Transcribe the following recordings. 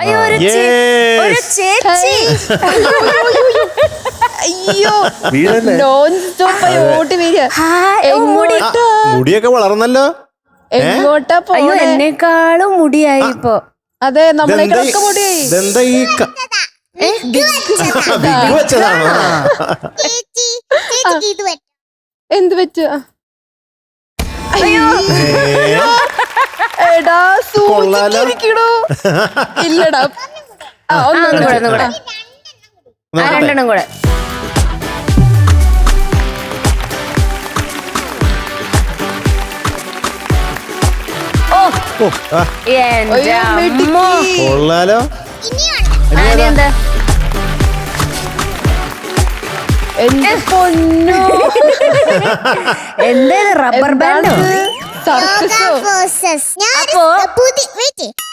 അയ്യോ ഒരു ചേച്ചി. അയ്യോ വീടല്ലേ നോൺ സ്റ്റോപ്പ് ഓടി വരിക. മുടിയൊക്കെ വളർന്നല്ലോ. എങ്ങോട്ടാ അയ്യോ പോണേ? എന്നെക്കാളും മുടിയായി ഇപ്പൊ. അതെ നമ്മളെക്കാളൊക്കെ മുടിയായി. ഇതെന്താ ഈ വിഗ് വെച്ചതാണോ? എന്ത് പറ്റുക? എടാ സൂചിക്കണോ? ഇല്ലടാ ഒന്നുകൂടെ രണ്ടെണ്ണം കൂടെ. എന്റെ അമ്മോ. കൊള്ളാലോ. എന്താ എന്റെ പൊന്നോ എന്താ റബ്ബർ ബാൻഡോ? സർക്കസോ?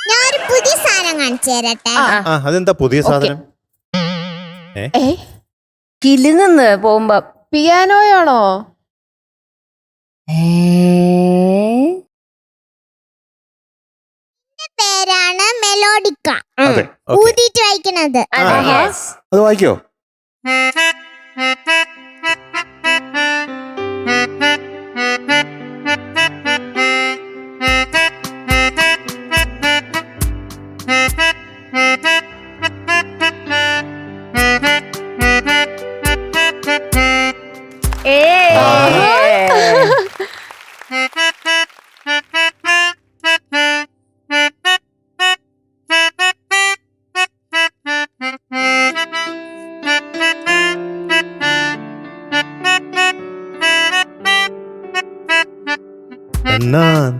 ഞാനൊരു പുതിയ സാധനം കാണിച്ചു തരട്ടെ. അതെന്താ പുതിയ സാധനം? കിലുങ്ങുന്ന് പോകുമ്പോ. പിയാനോയാണോ? പേരാണ് മെലോഡിക്ക. അതെ, ഊതിയിട്ട് വായിക്കണത്. അത് വായിക്കോ?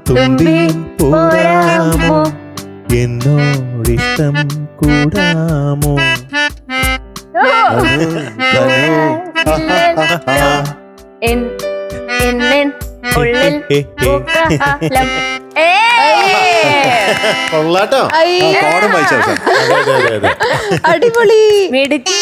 തുമ്പിയും പോരാമോ എന്നോടിഷ്ടം കൂടാമോ? കൊള്ളാട്ടോ. അടിപൊളി മിടുക്കി.